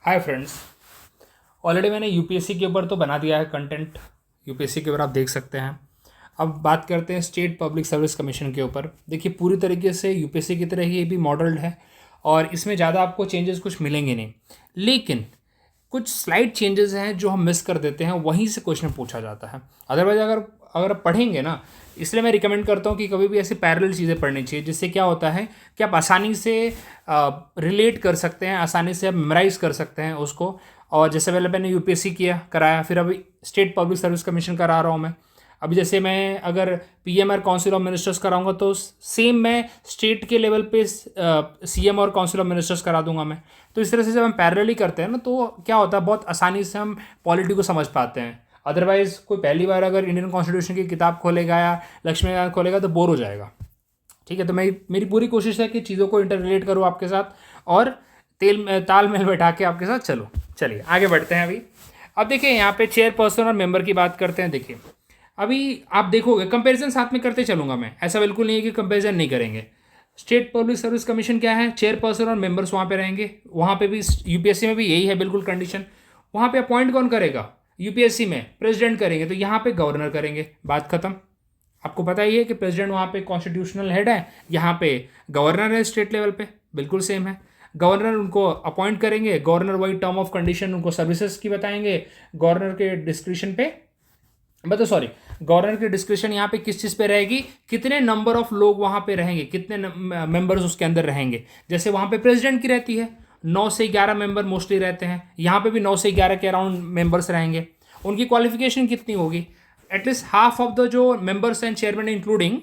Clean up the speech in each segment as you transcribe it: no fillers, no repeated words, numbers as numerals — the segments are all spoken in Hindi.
Hi friends. ऑलरेडी मैंने यूपीएससी के ऊपर तो बना दिया है कंटेंट। यूपीएससी के ऊपर आप देख सकते हैं। अब बात करते हैं स्टेट पब्लिक सर्विस कमीशन के ऊपर। देखिए, पूरी तरीके से यूपीएससी की तरह ही ये भी मॉडल्ड है और इसमें ज़्यादा आपको चेंजेस कुछ मिलेंगे नहीं, लेकिन कुछ स्लाइड चेंजेस हैं जो हम मिस कर देते हैं, वहीं से क्वेश्चन पूछा जाता है। अदरवाइज अगर अगर आप पढ़ेंगे ना, इसलिए मैं रिकमेंड करता हूँ कि कभी भी ऐसे पैरेलल चीज़ें पढ़नी चाहिए, जिससे क्या होता है कि आप आसानी से रिलेट कर सकते हैं, आसानी से आप मेमोराइज कर सकते हैं उसको। और जैसे पहले मैंने यूपीएससी कराया, फिर अभी स्टेट पब्लिक सर्विस कमीशन करा रहा हूँ मैं। अभी जैसे मैं अगर पीएम और काउंसिल ऑफ मिनिस्टर्स कराऊंगा तो सेम मैं स्टेट के लेवल पे सीएम और काउंसिल ऑफ मिनिस्टर्स करा दूंगा मैं। तो इस तरह से जब हम पैरेलली करते हैं ना, तो क्या होता है, बहुत आसानी से हम पॉलिटी को समझ पाते हैं। अदरवाइज कोई पहली बार अगर इंडियन कॉन्स्टिट्यूशन की किताब खोलेगा या लक्ष्मीकांत खोलेगा तो बोर हो जाएगा। ठीक है, तो मेरी पूरी कोशिश है कि चीज़ों को इंटर रिलेट करूँ आपके साथ और तालमेल बैठा के आपके साथ चलो। चलिए आगे बढ़ते हैं। अब देखिए, यहाँ पे चेयरपर्सन और मेंबर की बात करते हैं। देखिए, अभी आप देखोगे कंपैरिजन साथ में करते चलूंगा मैं, ऐसा बिल्कुल नहीं है कि कंपैरिजन नहीं करेंगे। स्टेट पब्लिक सर्विस कमीशन क्या है, चेयरपर्सन और मेंबर्स वहाँ पे रहेंगे। वहाँ पे भी यूपीएससी में भी यही है बिल्कुल कंडीशन। वहाँ पे अपॉइंट कौन करेगा, यूपीएससी में प्रेसिडेंट करेंगे, तो यहाँ पे गवर्नर करेंगे, बात खत्म। आपको पता ही है कि प्रेसिडेंट वहाँ पे कॉन्स्टिट्यूशनल हेड है, यहाँ पे गवर्नर है स्टेट लेवल पे, बिल्कुल सेम है। गवर्नर उनको अपॉइंट करेंगे, गवर्नर वही टर्म ऑफ कंडीशन उनको सर्विसेज की बताएंगे। गवर्नर के डिस्क्रिप्शन पे गवर्नर की डिस्क्रिप्शन यहाँ पे किस चीज़ पे रहेगी, कितने नंबर ऑफ लोग वहाँ पे रहेंगे, कितने मेंबर्स उसके अंदर रहेंगे। जैसे वहाँ पे प्रेसिडेंट की रहती है 9 से 11 मेंबर मोस्टली रहते हैं, यहाँ पे भी 9 से 11 के अराउंड मेंबर्स रहेंगे। उनकी क्वालिफिकेशन कितनी होगी, एटलीस्ट हाफ ऑफ द जो मेंबर्स एंड चेयरमैन इंक्लूडिंग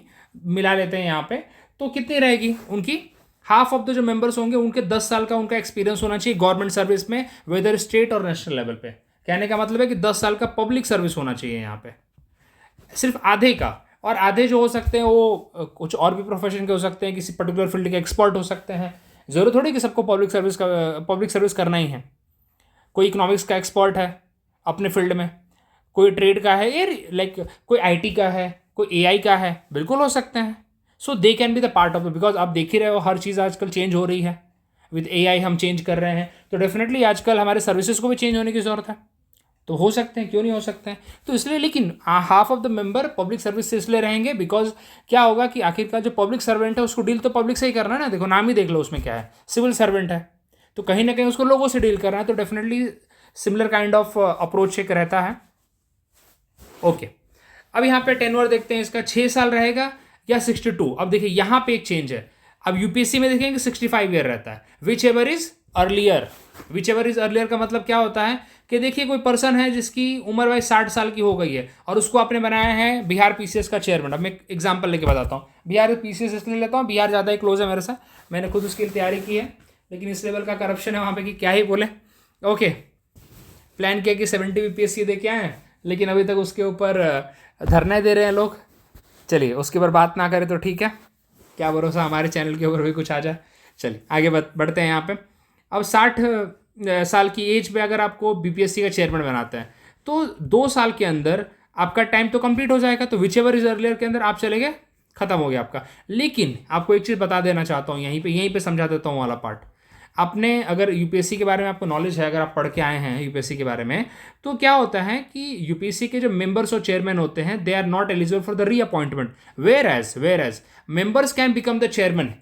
मिला लेते हैं यहाँ पे, तो कितनी रहेगी उनकी, हाफ ऑफ द जो मेंबर्स होंगे उनके 10 साल का उनका एक्सपीरियंस होना चाहिए गवर्नमेंट सर्विस में, वेदर स्टेट और नेशनल लेवल पे। कहने का मतलब है कि 10 साल का पब्लिक सर्विस होना चाहिए यहाँ पे, सिर्फ आधे का। और आधे जो हो सकते हैं वो कुछ और भी प्रोफेशन के हो सकते हैं, किसी पर्टिकुलर फील्ड के एक्सपर्ट हो सकते हैं। जरूर थोड़ी कि सबको पब्लिक सर्विस करना ही है। कोई इकोनॉमिक्स का एक्सपर्ट है अपने फील्ड में, कोई ट्रेड का है, ये लाइक कोई आईटी का है, कोई एआई का है, बिल्कुल हो सकते हैं। So they can be the part of it, because आप देख ही रहे हो हर चीज़ आजकल चेंज हो रही है। विद एआई हम चेंज कर रहे हैं, तो डेफिनेटली आजकल हमारे सर्विसेज को भी चेंज होने की ज़रूरत है। तो हो सकते हैं, क्यों नहीं हो सकते हैं। तो इसलिए, लेकिन half of the member public service से इसलिए रहेंगे बिकॉज क्या होगा कि आखिरकार जो पब्लिक सर्वेंट है उसको डील तो पब्लिक से ही करना है ना। देखो, नाम ही देख लो उसमें क्या है, सिविल सर्वेंट है, तो कहीं ना कहीं उसको लोगों से डील करना है, तो definitely similar kind of approach एक रहता है। ओके, अब यहाँ पे टेनवर देखते हैं, इसका 6 साल रहेगा या 62। अब देखिए यहाँ पे एक चेंज है। अब यूपीएससी में देखेंगे 65 ईयर रहता है, which ever is earlier. Which ever is earlier का मतलब क्या होता है कि देखिए, कोई पर्सन है जिसकी उम्र भाई 60 साल की हो गई है और उसको आपने बनाया है बिहार पीसीएस का चेयरमैन। अब मैं एग्जाम्पल लेके बताता हूँ, बिहार पीसीएस इसलिए लेता हूँ, बिहार ज़्यादा ही क्लोज है मेरे साथ, मैंने खुद उसकी तैयारी की है, लेकिन इस लेवल का करप्शन है वहाँ पे कि क्या ही बोले। ओके, प्लान किया कि 70 बीपीएससी दे के आए, लेकिन अभी तक उसके ऊपर धरने दे रहे हैं लोग। चलिए उसके ऊपर बात ना करें तो ठीक है, क्या भरोसा हमारे चैनल के ऊपर भी कुछ आ जाए। चलिए आगे बढ़ते हैं यहाँ पे। अब 60 साल की एज पे अगर आपको बीपीएससी का चेयरमैन बनाते हैं तो 2 साल के अंदर आपका टाइम तो कंप्लीट हो जाएगा, तो विच एवर इज अर्लियर के अंदर आप चले गए, खत्म हो गया आपका। लेकिन आपको एक चीज़ बता देना चाहता हूँ, यहीं पे समझा देता हूँ वाला पार्ट। आपने अगर यूपीएससी के बारे में आपको नॉलेज है, अगर आप पढ़ के आए हैं यूपीएससी के बारे में, तो क्या होता है कि यूपीएससी के जो मेंबर्स और चेयरमैन होते हैं, they are not eligible for the reappointment, whereas members can become the chairman.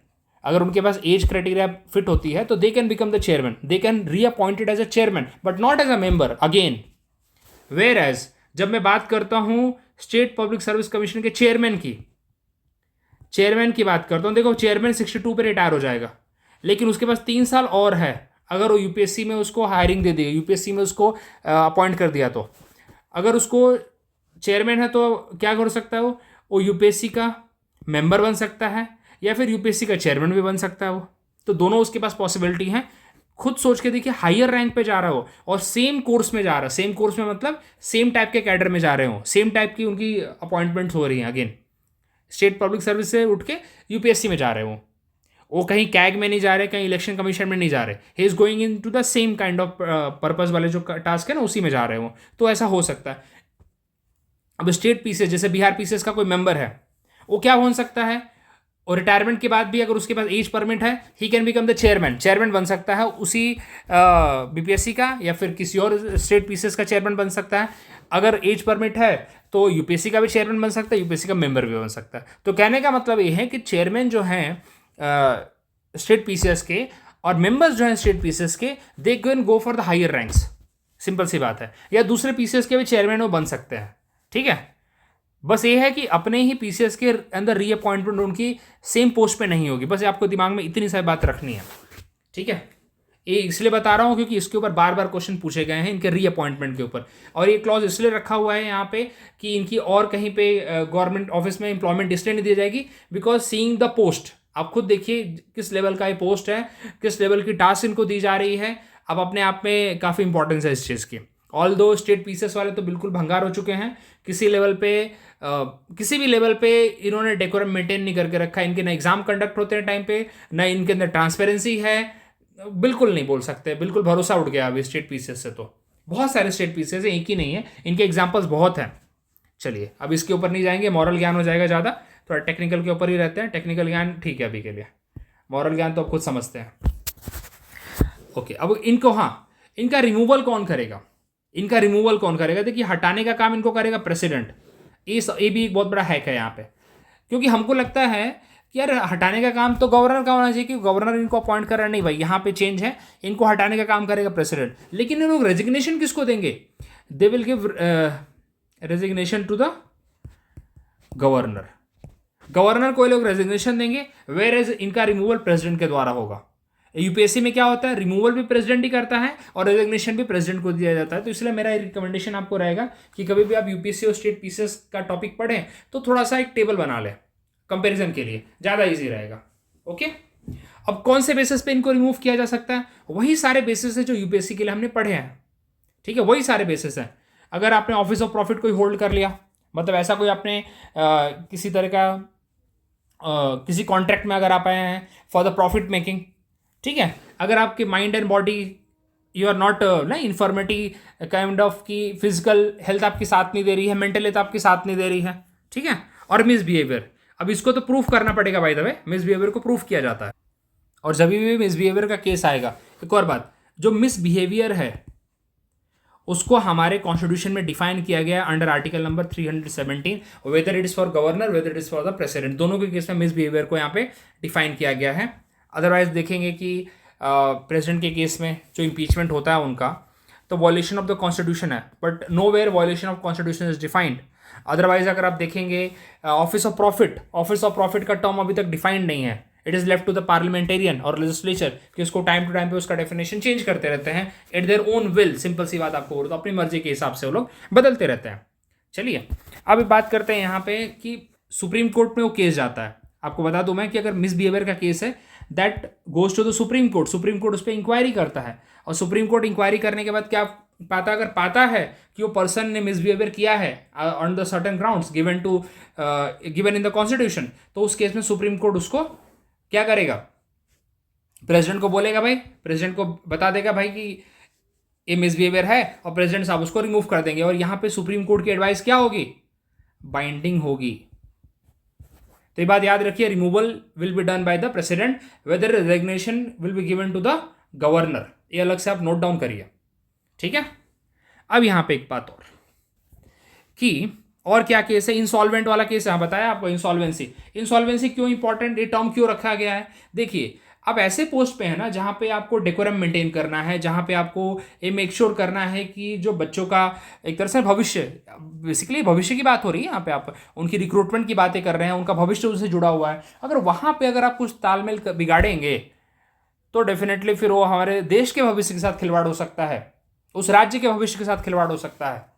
अगर उनके पास एज क्राइटेरिया फिट होती है तो they can become the chairman, they can reappointed as a chairman but not as a member again. Whereas जब मैं बात करता हूं स्टेट पब्लिक सर्विस कमीशन के चेयरमैन की बात करता हूं, देखो चेयरमैन 62 पे रिटायर हो जाएगा, लेकिन उसके पास 3 साल और है। अगर वो यूपीएससी में उसको हायरिंग दे दी, यूपीएससी में उसको अपॉइंट कर दिया, तो अगर उसको चेयरमैन है तो क्या कर सकता है, वो यूपीएससी का मेंबर बन सकता है या फिर यूपीएससी का चेयरमैन भी बन सकता है वो। तो दोनों उसके पास पॉसिबिलिटी है। खुद सोच के देखिए, हायर रैंक पे जा रहा हो और सेम कोर्स में जा रहा है, सेम कोर्स में मतलब सेम टाइप के कैडर में जा रहे हो, सेम टाइप की उनकी अपॉइंटमेंट्स हो रही हैं, अगेन स्टेट पब्लिक सर्विस से उठ के यूपीएससी में जा रहे हो, वो कहीं कैग में नहीं जा रहे, कहीं इलेक्शन कमीशन में नहीं जा रहे, he is going into the same kind of purpose वाले जो टास्क है ना, उसी में जा रहे हो, तो ऐसा हो सकता है। अब स्टेट पीसीएस, जैसे बिहार पीसीएस का कोई मेंबर है, वो क्या बन सकता है, और रिटायरमेंट के बाद भी अगर उसके पास एज परमिट है, he can become the chairman, chairman बन सकता है उसी बीपीएससी का, या फिर किसी और स्टेट पीसीएस का चेयरमैन बन सकता है। अगर एज परमिट है तो यूपीएससी का भी चेयरमैन बन सकता है, यूपीएससी का मेंबर भी बन सकता है। तो कहने का मतलब ये है कि चेयरमैन जो हैं स्टेट पीसीएस के और मेंबर्स जो हैं स्टेट पीसीएस के, they can go for the higher ranks, simple सी बात है। या दूसरे पीसीएस के भी चेयरमैन वो बन सकते हैं, ठीक है। बस ये है कि अपने ही पीसीएस के अंदर रीअपॉइंटमेंट उनकी सेम पोस्ट पे नहीं होगी। बस आपको दिमाग में इतनी सारी बात रखनी है, ठीक है। ये इसलिए बता रहा हूँ क्योंकि इसके ऊपर बार बार क्वेश्चन पूछे गए हैं इनके रीअपॉइंटमेंट के ऊपर। और ये क्लॉज इसलिए रखा हुआ है यहाँ पे कि इनकी और कहीं पे गवर्नमेंट ऑफिस में इंप्लॉयमेंट इसलिए नहीं दी जाएगी, बिकॉज सीइंग द पोस्ट, आप खुद देखिए किस लेवल का ये पोस्ट है, किस लेवल की टास्क इनको दी जा रही है। अब अपने आप में काफ़ी इंपॉर्टेंस है इस चीज़ की। ऑल दो स्टेट पीसेस वाले तो बिल्कुल भंगार हो चुके हैं, किसी लेवल पे किसी भी लेवल पे इन्होंने डेकोरम मेंटेन नहीं करके रखा है। इनके ना एग्जाम कंडक्ट होते हैं टाइम पे, ना इनके अंदर ट्रांसपेरेंसी है, बिल्कुल नहीं बोल सकते, बिल्कुल भरोसा उठ गया अभी स्टेट पीसेस से। तो बहुत सारे स्टेट पीसेस हैं, एक ही नहीं है, इनके एग्जाम्पल्स बहुत हैं। चलिए अब इसके ऊपर नहीं जाएंगे, मॉरल ज्ञान हो जाएगा ज़्यादा, थोड़ा टेक्निकल के ऊपर ही रहते हैं। टेक्निकल ज्ञान ठीक है अभी के लिए, मॉरल ज्ञान तो आप खुद समझते हैं। ओके, अब इनको, हाँ, इनका रिमूवल कौन करेगा, इनका रिमूवल कौन करेगा? देखिए हटाने का काम इनको करेगा प्रेसिडेंट। ये भी एक बहुत बड़ा हैक है यहाँ पे, क्योंकि हमको लगता है कि यार हटाने का काम तो गवर्नर का होना चाहिए, कि गवर्नर इनको अपॉइंट कर रहा है। नहीं भाई, यहाँ पे चेंज है, इनको हटाने का काम करेगा प्रेसिडेंट। लेकिन ये लोग रेजिग्नेशन किसको देंगे? They will give resignation to the governor. Governor को ये लोग रेजिग्नेशन देंगे, वेयर एज इनका रिमूवल प्रेसिडेंट के द्वारा होगा। यूपीएससी में क्या होता है, रिमूवल भी प्रेसिडेंट ही करता है और रेजिग्नेशन भी प्रेसिडेंट को दिया जाता है। तो इसलिए मेरा रिकमेंडेशन आपको रहेगा कि कभी भी आप यूपीएससी और स्टेट पीसीएस का टॉपिक पढ़ें तो थोड़ा सा एक टेबल बना लें कंपैरिजन के लिए, ज़्यादा इजी रहेगा। ओके, अब कौन से बेसिस पे इनको रिमूव किया जा सकता है? वही सारे बेसिस है जो यूपीएससी के लिए हमने पढ़े हैं, ठीक है, वही सारे बेसिस हैं। अगर आपने ऑफिस ऑफ प्रॉफिट कोई होल्ड कर लिया, मतलब ऐसा कोई आपने किसी तरह का किसी कॉन्ट्रैक्ट में अगर आप आए हैं फॉर द प्रॉफिट मेकिंग, ठीक है, अगर आपके mind and body you are not ना इन्फॉर्मिटी काइंड ऑफ की फिजिकल हेल्थ आपकी साथ नहीं दे रही है, मेंटल हेल्थ आपकी साथ नहीं दे रही है, ठीक है, और मिसबिहेवियर, अब इसको तो प्रूफ करना पड़ेगा बाय द वे, मिसबिहेवियर को प्रूफ किया जाता है। और जब भी मिसबिहेवियर का केस आएगा, एक और बात, जो मिसबिहेवियर है उसको हमारे कॉन्स्टिट्यूशन में डिफाइन किया गया under article number 317, whether it is for governor whether it is for the president, दोनों के केस में मिसबिहेवियर को यहाँ पे डिफाइन किया गया है। अदरवाइज देखेंगे कि प्रेसिडेंट के केस में जो इम्पीचमेंट होता है उनका, तो वॉयलेशन ऑफ द कॉन्स्टिट्यूशन है, but nowhere violation of constitution is defined. Otherwise अगर आप देखेंगे ऑफिस ऑफ प्रॉफिट का टर्म अभी तक डिफाइंड नहीं है, it is left to the parliamentarian और लेजिस्लेचर कि उसको टाइम टू टाइम पे उसका डेफिनेशन चेंज करते रहते हैं at their own will. Simple सी बात आपको बोलो तो अपनी मर्जी के हिसाब से वो लोग बदलते रहते हैं। चलिए अब बात करते हैं यहाँ पे कि सुप्रीम कोर्ट में वो केस जाता है। आपको बता दूं मैं कि अगर मिसबिहेवियर का केस है that goes to the supreme court उस पर इंक्वायरी करता है, और सुप्रीम कोर्ट इंक्वायरी करने के बाद क्या पाता, अगर पाता है कि वो पर्सन ने मिसबिहेवियर किया है on the certain grounds given in the constitution, तो उस केस में सुप्रीम कोर्ट उसको क्या करेगा, प्रेसिडेंट को बोलेगा भाई, प्रेसिडेंट को बता देगा भाई कि ये मिसबिहेवियर है, और प्रेसिडेंट साहब उसको रिमूव कर देंगे। और यहाँ पे सुप्रीम कोर्ट की एडवाइस क्या होगी, बाइंडिंग होगी। तो ये बात याद रखिए, removal will be done by the president, whether resignation will be given to the governor. ये अलग से आप नोट डाउन करिए, ठीक है। अब यहाँ पे एक बात और कि और क्या केस है, इंसॉल्वेंट वाला केस है, बताया आपको इंसॉल्वेंसी क्यों इंपॉर्टेंट, ये टर्म क्यों रखा गया है। देखिए अब ऐसे पोस्ट पे है ना जहाँ पे आपको डेकोरम मेंटेन करना है, जहाँ पे आपको ये मेक श्योर करना है कि जो बच्चों का एक तरह से भविष्य, बेसिकली भविष्य की बात हो रही है यहाँ पे, आप उनकी रिक्रूटमेंट की बातें कर रहे हैं, उनका भविष्य उनसे जुड़ा हुआ है। अगर वहाँ पे अगर आप कुछ तालमेल बिगाड़ेंगे तो डेफिनेटली फिर वो हमारे देश के भविष्य के साथ खिलवाड़ हो सकता है, उस राज्य के भविष्य के साथ खिलवाड़ हो सकता है।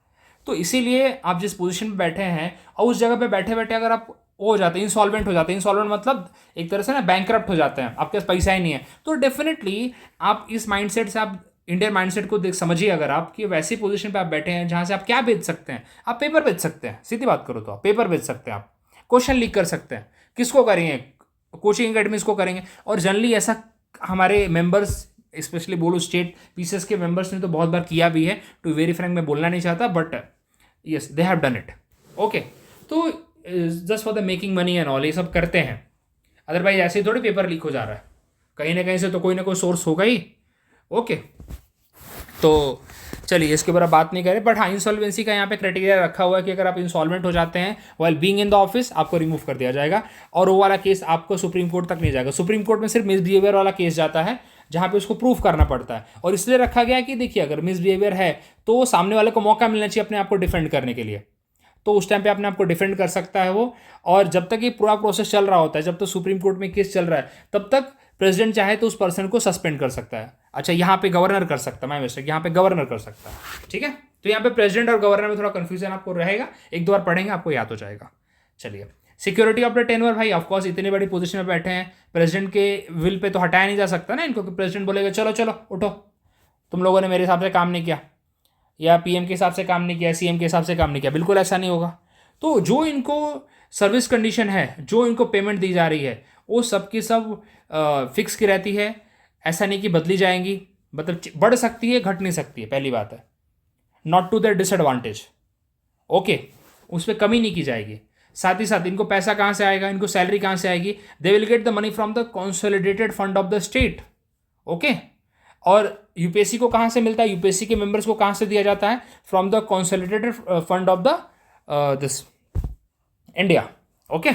तो इसीलिए आप जिस पोजीशन पे बैठे हैं और उस जगह पे बैठे बैठे अगर आप हो जाते हैं, इंसॉल्वेंट हो जाते हैं, इंसॉल्वेंट मतलब एक तरह से ना बैंकरप्ट हो जाते हैं, आपके पास पैसा ही नहीं है, तो डेफिनेटली आप इस माइंडसेट से, आप इंडियन माइंडसेट को देख समझिए, अगर आप कि वैसी पोजीशन पे आप बैठे हैं जहाँ से आप क्या बेच सकते हैं, आप पेपर बेच सकते हैं, सीधी बात करो तो आप पेपर बेच सकते हैं, आप क्वेश्चन लीक कर सकते हैं। किसको करेंगे, कोचिंग अकेडमीज को करेंगे। और जनरली ऐसा हमारे मेंबर्स, स्पेशली बोलो स्टेट पीसीएस के मेंबर्स ने तो बहुत बार किया भी है, टू वेरी फ्रैंक मैं बोलना नहीं चाहता, but yes they have done it. Okay, तो just for the making money and all ये सब करते हैं। अदरवाइज ऐसे ही थोड़ी पेपर लीक हो जा रहा है, कहीं ना कहीं से तो कोई ना कोई सोर्स होगा ही। ओके, तो चलिए इसके ऊपर बात नहीं करें, बट हाँ इंसॉल्वेंसी का यहाँ पे क्राइटेरिया रखा हुआ है कि अगर आप इंसॉल्वेंट हो जाते हैं while being in the office, आपको रिमूव कर दिया जाएगा, और वो वाला केस आपको सुप्रीम कोर्ट तक नहीं जाएगा। सुप्रीम कोर्ट में सिर्फ मिसबिहेवियर वाला केस जाता है, जहाँ पे उसको प्रूफ करना पड़ता है, और इसलिए रखा गया है कि देखिए अगर मिसबिहेवियर है तो सामने वाले को मौका मिलना चाहिए अपने आप को डिफेंड करने के लिए, तो उस टाइम पे अपने आप को डिफेंड कर सकता है वो। और जब तक ये पूरा प्रोसेस चल रहा होता है, जब तक सुप्रीम कोर्ट में केस चल रहा है, तब तक प्रेसिडेंट चाहे तो उस पर्सन को सस्पेंड कर सकता है। अच्छा, यहाँ पे गवर्नर कर सकता है, मैं मिस्टेक, यहाँ पे गवर्नर कर सकता है, ठीक है। तो यहाँ पे प्रेसिडेंट और गवर्नर में थोड़ा कंफ्यूजन आपको रहेगा, एक दो बार पढ़ेंगे आपको याद हो जाएगा। चलिए, सिक्योरिटी ऑफ द टेन्योर, भाई ऑफकोर्स इतनी बड़ी पोजीशन में बैठे हैं, प्रेसिडेंट के विल पे तो हटाया नहीं जा सकता ना इनको, कि प्रेसिडेंट बोलेगा चलो चलो उठो, तुम लोगों ने मेरे हिसाब से काम नहीं किया, या पीएम के हिसाब से काम नहीं किया, सीएम के हिसाब से काम नहीं किया, बिल्कुल ऐसा नहीं होगा। तो जो इनको सर्विस कंडीशन है, जो इनको पेमेंट दी जा रही है, वो सब की सब फिक्स की रहती है, ऐसा नहीं कि बदली जाएंगी, मतलब बढ़ सकती है घट नहीं सकती है, पहली बात है, not to their disadvantage. Okay, उस पर कमी नहीं की जाएगी। साथ ही साथ इनको पैसा कहाँ से आएगा, इनको सैलरी कहाँ से आएगी, they will get the money from the consolidated fund of the state. Okay, और यूपीएससी को कहाँ से मिलता है, यूपीएससी के मेंबर्स को कहाँ से दिया जाता है, from the consolidated fund of the this India. Okay,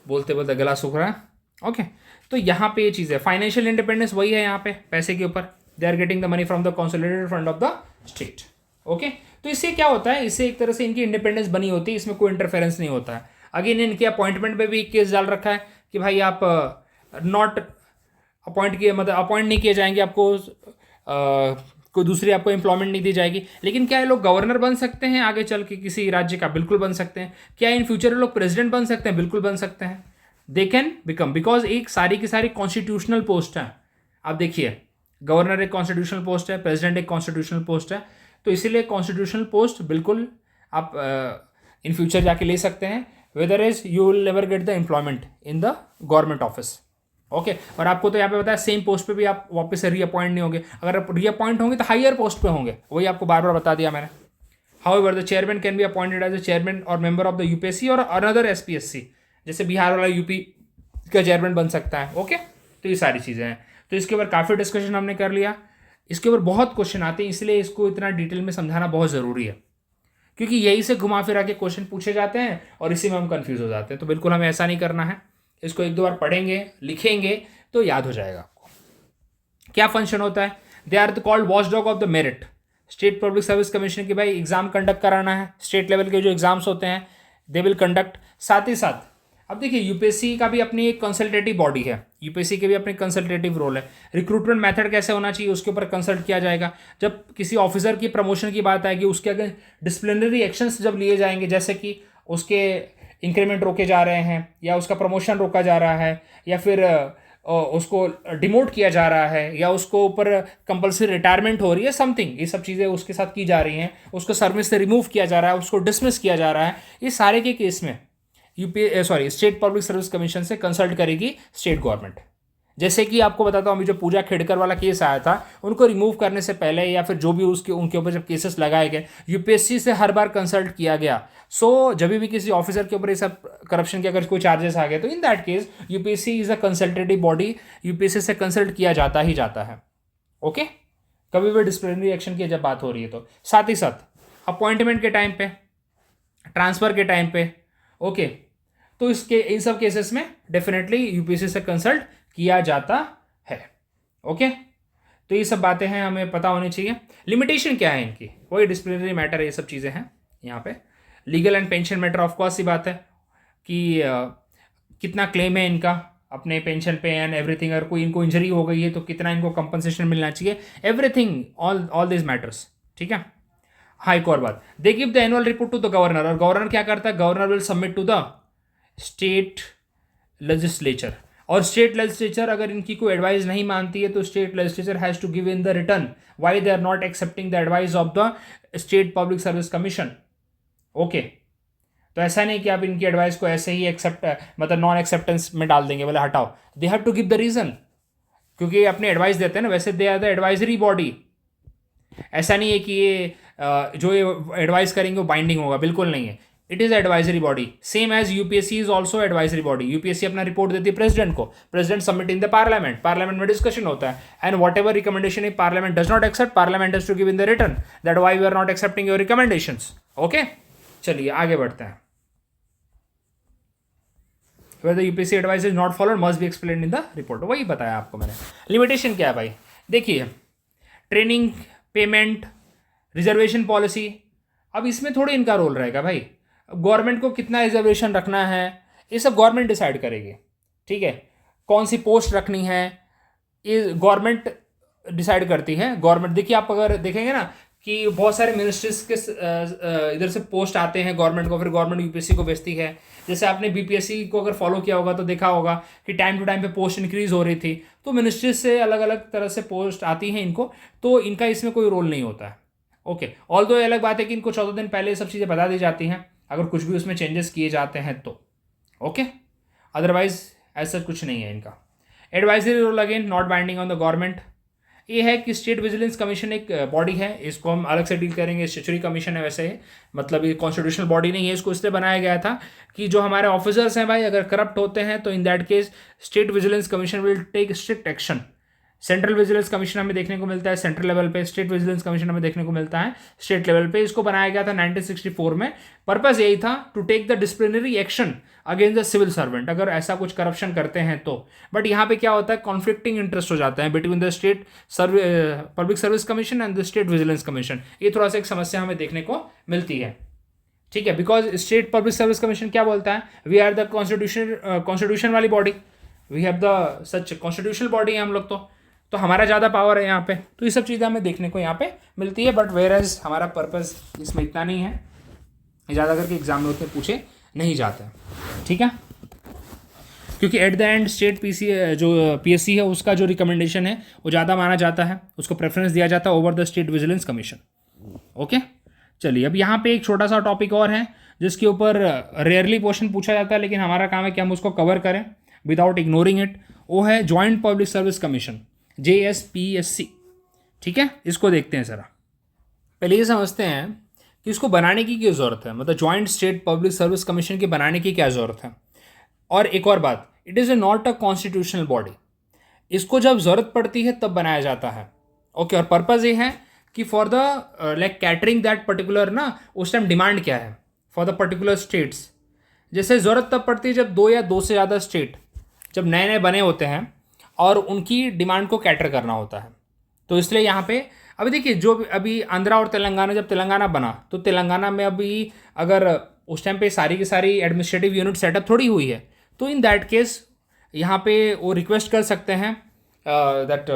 बोलते बोलते गला सूख रहा है। ओके, तो यहाँ पे ये चीज़ है, फाइनेंशियल इंडिपेंडेंस वही है यहाँ पे पैसे के ऊपर, they are getting the money from the consolidated fund of the state. Okay, तो इससे क्या होता है, इससे एक तरह से इनकी इंडिपेंडेंस बनी होती है, इसमें कोई इंटरफेरेंस नहीं होता है। अगेन इनके अपॉइंटमेंट पे भी केस डाल रखा है कि भाई आप नॉट अपॉइंट किए, मतलब अपॉइंट नहीं किए जाएंगे, आपको कोई दूसरी आपको एम्प्लॉयमेंट नहीं दी जाएगी। लेकिन क्या ये लोग गवर्नर बन सकते हैं आगे चल के किसी राज्य का, बिल्कुल बन सकते हैं। क्या इन फ्यूचर लोग प्रेसिडेंट बन सकते हैं, बिल्कुल बन सकते हैं, दे कैन बिकम, बिकॉज एक सारी की सारी कॉन्स्टिट्यूशनल पोस्ट है। आप देखिए, गवर्नर एक कॉन्स्टिट्यूशनल पोस्ट है, प्रेसिडेंट एक कॉन्स्टिट्यूशनल पोस्ट है, तो इसीलिए कॉन्स्टिट्यूशनल पोस्ट बिल्कुल आप इन फ्यूचर जाके ले सकते हैं, whether is you will never get the employment in the government office. Okay, और आपको तो यहाँ पे बताया सेम पोस्ट पे भी आप वापस से रीअपॉइंट नहीं होंगे, अगर आप रीअपॉइंट होंगे तो हायर पोस्ट पे होंगे, वही आपको बार बार बता दिया मैंने। However the chairman can be appointed as a chairman और मेंबर ऑफ द यूपीएससी और अनदर एसपीएससी, जैसे बिहार वाला यूपी का चेयरमैन बन सकता है। ओके, तो ये सारी चीज़ें हैं, तो इसके ऊपर काफ़ी डिस्कशन हमने कर लिया। इसके ऊपर बहुत क्वेश्चन आते हैं, इसलिए इसको इतना डिटेल में समझाना बहुत ज़रूरी है, क्योंकि यही से घुमा फिरा के क्वेश्चन पूछे जाते हैं और इसी में हम कंफ्यूज हो जाते हैं। तो बिल्कुल हमें ऐसा नहीं करना है, इसको एक दो बार पढ़ेंगे लिखेंगे तो याद हो जाएगा आपको। क्या फंक्शन होता है, they are the called watchdog of the merit. State public service commission की भाई एग्जाम कंडक्ट कराना है, स्टेट लेवल के जो एग्जाम्स होते हैं दे विल कंडक्ट। साथ ही साथ अब देखिए यूपीएससी का भी अपनी एक कंसल्टेटिव बॉडी है, यूपीएससी के भी अपने कंसल्टेटिव रोल है। रिक्रूटमेंट मेथड कैसे होना चाहिए उसके ऊपर कंसल्ट किया जाएगा। जब किसी ऑफिसर की प्रमोशन की बात आएगी, उसके अगर डिसिप्लिनरी एक्शंस जब लिए जाएंगे, जैसे कि उसके इंक्रीमेंट रोके जा रहे हैं, या उसका प्रमोशन रोका जा रहा है, या फिर उसको डिमोट किया जा रहा है, या उसको ऊपर कंपल्सरी रिटायरमेंट हो रही है, समथिंग, ये सब चीज़ें उसके साथ की जा रही हैं, उसको सर्विस से रिमूव किया जा रहा है, उसको डिसमिस किया जा रहा है, ये सारे के केस में स्टेट पब्लिक सर्विस कमीशन से कंसल्ट करेगी स्टेट गवर्नमेंट। जैसे कि आपको बताता हूँ, अभी जो पूजा खेड़कर वाला केस आया था, उनको रिमूव करने से पहले या फिर जो भी उसके उनके ऊपर जब केसेस लगाए गए, यूपीएससी से हर बार कंसल्ट किया गया। सो जब भी किसी ऑफिसर के ऊपर ये सब करप्शन के अगर कोई चार्जेस आ गए, तो in that case UPSC is a consultative body, UPSC से कंसल्ट किया जाता ही जाता है। ओके, कभी भी डिसिप्लिनरी एक्शन की जब बात हो रही है तो। साथ ही साथ अपॉइंटमेंट के टाइम पे, ट्रांसफ़र के टाइम पे, ओके, तो इसके इन सब केसेस में डेफिनेटली यूपीएससी से कंसल्ट किया जाता है। ओके, तो ये सब बातें हैं, हमें पता होनी चाहिए। लिमिटेशन क्या है इनकी, वही डिसिप्लिनरी मैटर, ये सब चीज़ें हैं यहाँ पे। Legal and pension matter, of course ही बात है कि कितना क्लेम है इनका अपने पेंशन पे एंड एवरीथिंग। अगर कोई इनको इंजरी हो गई है तो कितना इनको कंपनसेशन मिलना चाहिए, एवरीथिंग, ऑल दिस मैटर्स, ठीक है। हाँ, एक और बात, they give the annual report to the governor, और गवर्नर क्या करता है, governor will submit to the state legislature. और स्टेट लेजिस्लेचर अगर इनकी कोई एडवाइस नहीं मानती है, तो state legislature has to give in the return why they are not accepting the advice of the state public service commission. Okay, तो ऐसा नहीं कि आप इनकी एडवाइस को ऐसे ही एक्सेप्ट, मतलब नॉन एक्सेप्टेंस में डाल देंगे, बोले हटाओ, they have to give the reason, क्योंकि ये अपने एडवाइस देते हैं ना, वैसे they are the advisory body. ऐसा नहीं है कि ये जो ये एडवाइस करेंगे वो बाइंडिंग होगा, बिल्कुल नहीं है। It is advisory body, same as UPSC is also advisory body. UPSC अपना रिपोर्ट देती है प्रेसिडेंट को, president submit in the parliament, parliament में डिस्कशन होता है, and whatever recommendation if parliament does not accept, parliament has to give in the return that why we are not accepting your recommendations. Okay, चलिए आगे बढ़ते हैं। Whether UPSC advice is not followed must be explained in the report, वही बताया आपको मैंने। लिमिटेशन क्या है भाई, देखिए ट्रेनिंग, पेमेंट, रिजर्वेशन पॉलिसी, अब इसमें थोड़ी इनका रोल रहेगा भाई। गवर्नमेंट को कितना रिजर्वेशन रखना है ये सब गवर्नमेंट डिसाइड करेगी, ठीक है। कौन सी पोस्ट रखनी है ये गवर्नमेंट डिसाइड करती है। गवर्नमेंट, देखिए आप अगर देखेंगे ना कि बहुत सारे मिनिस्ट्रीज के इधर से पोस्ट आते हैं गवर्नमेंट को, फिर गवर्नमेंट यूपीएससी को भेजती है। जैसे आपने बीपीएससी को अगर फॉलो किया होगा तो देखा होगा कि टाइम टू टाइम पे पोस्ट इंक्रीज हो रही थी, तो मिनिस्ट्रीज से अलग अलग तरह से पोस्ट आती हैं इनको, तो इनका इसमें कोई रोल नहीं होता है। ओके, ऑल्दो ये अलग बात है कि इनको 14 दिन पहले सब चीज़ें बता दी जाती हैं अगर कुछ भी उसमें चेंजेस किए जाते हैं तो। ओके, अदरवाइज ऐसा कुछ नहीं है इनका। Advisory role again not binding on the government. ये है कि स्टेट विजिलेंस कमीशन एक बॉडी है, इसको हम अलग से डील करेंगे। स्टैट्यूटरी कमीशन है वैसे, मतलब ये कॉन्स्टिट्यूशनल बॉडी नहीं है। इसको इसलिए बनाया गया था कि जो हमारे ऑफिसर्स हैं भाई अगर करप्ट होते हैं तो in that case state vigilance commission will take strict action. Central vigilance commission हमें देखने को मिलता है सेंट्रल लेवल पे, स्टेट विजिलेंस कमीशन हमें देखने को मिलता है स्टेट लेवल पे। इसको बनाया गया था 1964 में। पर्पस यही था to take the disciplinary action against the civil servant अगर ऐसा कुछ करप्शन करते हैं तो। बट यहाँ पे क्या होता है, कॉन्फ्लिक्टिंग इंटरेस्ट हो जाता है between the state public service commission and the state vigilance commission. ये थोड़ा सा एक समस्या हमें देखने को मिलती है, ठीक है। Because state public service commission क्या बोलता है, वी आर द कॉन्स्टिट्यूशन वाली body, we have the such constitutional body है हम लोग, तो हमारा ज़्यादा पावर है यहाँ पे। तो ये सब चीज़ें हमें देखने को यहाँ पे मिलती है। बट वेयर एज हमारा पर्पस इसमें इतना नहीं है, ज़्यादा करके एग्जाम में उतने पूछे नहीं जाते हैं, ठीक है। क्योंकि at the end state PSC है उसका जो रिकमेंडेशन है वो ज़्यादा माना जाता है, उसको प्रेफरेंस दिया जाता है over the state vigilance commission. Okay, चलिए अब यहाँ पे एक छोटा सा टॉपिक और है जिसके ऊपर रेयरली क्वेश्चन पूछा जाता है, लेकिन हमारा काम है कि हम उसको कवर करें विदाउट इग्नोरिंग इट। वो है joint public service commission, JSPSC, ठीक है। इसको देखते हैं ज़रा। पहले ये समझते हैं कि इसको बनाने की क्या ज़रूरत है, मतलब joint state public service commission के बनाने की क्या ज़रूरत है। और एक और बात, it is not a constitutional body, इसको जब ज़रूरत पड़ती है तब बनाया जाता है। ओके, और पर्पज़ ये है कि for the like catering that particular ना, उस टाइम डिमांड क्या है फॉर द पर्टिकुलर स्टेट्स। जैसे ज़रूरत तब पड़ती है जब 2 या 2 से ज़्यादा स्टेट जब नए नए बने होते हैं और उनकी डिमांड को कैटर करना होता है। तो इसलिए यहाँ पे अभी देखिए, जो अभी आंध्रा और तेलंगाना, जब तेलंगाना बना तो तेलंगाना में अभी अगर उस टाइम पे सारी की सारी एडमिनिस्ट्रेटिव यूनिट सेटअप थोड़ी हुई है, तो इन दैट केस यहाँ पे वो रिक्वेस्ट कर सकते हैं दैट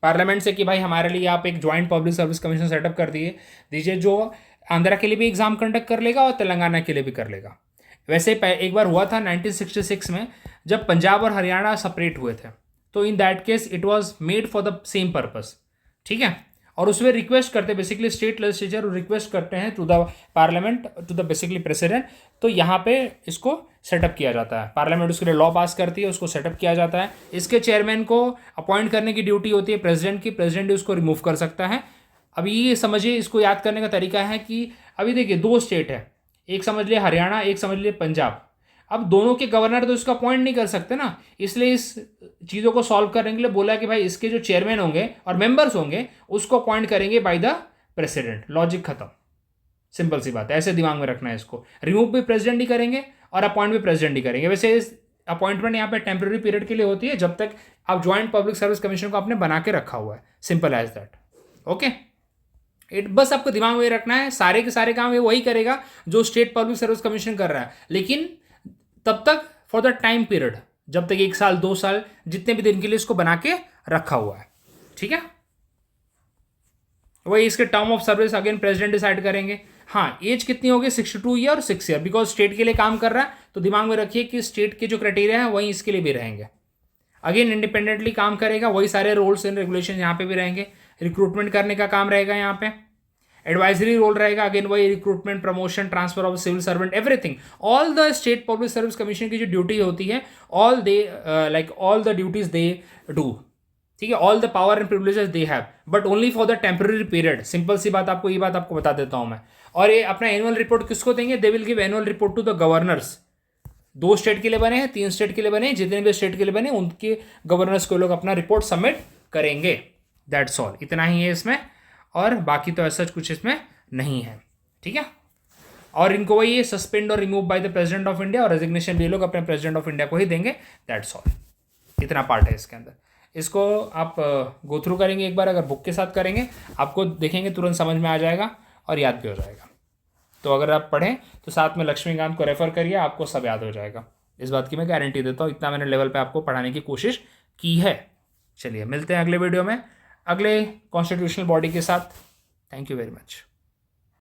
पार्लियामेंट से कि भाई हमारे लिए आप एक joint public service commission setup कर दीजिए जो आंध्रा के लिए भी एग्ज़ाम कंडक्ट कर लेगा और तेलंगाना के लिए भी कर लेगा। वैसे एक बार हुआ था 1966 में जब पंजाब और हरियाणा सेपरेट हुए थे, तो in that case it was made for the same purpose, ठीक है। और उसमें रिक्वेस्ट करते बेसिकली स्टेट लेजिस्लेचर रिक्वेस्ट करते हैं to the parliament, to the basically president, तो यहाँ पे इसको सेटअप किया जाता है। पार्लियामेंट उसके लिए लॉ पास करती है, उसको सेटअप किया जाता है। इसके चेयरमैन को अपॉइंट करने की ड्यूटी होती है प्रेसिडेंट की, प्रेसिडेंट उसको रिमूव कर सकता है। अभी ये समझिए, इसको याद करने का तरीका है कि अभी देखिए 2 स्टेट है, एक समझ लिए हरियाणा, एक समझ लिए पंजाब। अब दोनों के गवर्नर तो इसका अपॉइंट नहीं कर सकते ना, इसलिए इस चीज़ों को सॉल्व करने के लिए बोला कि भाई इसके जो चेयरमैन होंगे और मेंबर्स होंगे उसको अपॉइंट करेंगे बाय द प्रेसिडेंट। लॉजिक खत्म, सिंपल सी बात है, ऐसे दिमाग में रखना है इसको। रिमूव भी प्रेसिडेंट ही करेंगे और अपॉइंट भी प्रेसिडेंट ही करेंगे। वैसे इस अपॉइंटमेंट यहाँ पे टेम्प्रेरी पीरियड के लिए होती है जब तक आप ज्वाइंट पब्लिक सर्विस कमीशन को आपने बना के रखा हुआ है, सिंपल एज दैट। ओके, बस आपको दिमाग में रखना है, सारे के सारे काम ये वही करेगा जो स्टेट पब्लिक सर्विस कमीशन कर रहा है, लेकिन तब तक फॉर द टाइम पीरियड, जब तक 1 साल 2 साल जितने भी दिन के लिए इसको बना के रखा हुआ है, ठीक है। वही इसके term of service again president decide करेंगे। हाँ, एज कितनी होगी, 62 ईयर और 6 ईयर, बिकॉज स्टेट के लिए काम कर रहा है, तो दिमाग में रखिए कि स्टेट के जो क्राइटेरिया है वही इसके लिए भी रहेंगे। अगेन इंडिपेंडेंटली काम करेगा, वही सारे रूल्स एंड रेगुलेशन यहाँ पे भी रहेंगे। रिक्रूटमेंट करने का काम रहेगा यहाँ पे, एडवाइजरी रोल रहेगा, अगेन वही recruitment, promotion, transfer of civil servant, everything. All the state public service commission की जो ड्यूटी होती है, all the duties they do, ठीक है, all the power and privileges they have but only for the temporary period. Simple सी बात, आपको ये बात आपको बता देता हूं मैं। और ये अपना एनुअल रिपोर्ट किसको देंगे? They will give annual report to the governors. 2 state के लिए बने हैं, 3 स्टेट के लिए बने हैं, जितने भी स्टेट के लिए बने उनके गवर्नर्स को लोग अपना रिपोर्ट सबमिट करेंगे। दैट्स ऑल, इतना ही है इसमें, और बाकी तो ऐसा कुछ इसमें नहीं है। ठीक है, और इनको वही सस्पेंड और remove by the president of India, और रेजिग्नेशन भी लोग अपने प्रेसिडेंट ऑफ इंडिया को ही देंगे। दैट्स ऑल, इतना पार्ट है इसके अंदर। इसको आप गो थ्रू करेंगे एक बार, अगर बुक के साथ करेंगे आपको देखेंगे तुरंत समझ में आ जाएगा और याद भी हो जाएगा। तो अगर आप पढ़ें तो साथ में लक्ष्मीकांत को रेफर करिए, आपको सब याद हो जाएगा, इस बात की मैं गारंटी देता हूँ। इतना मैंने लेवल पे आपको पढ़ाने की कोशिश की है। चलिए मिलते हैं अगले वीडियो में अगले कॉन्स्टिट्यूशनल बॉडी के साथ। Thank you very much.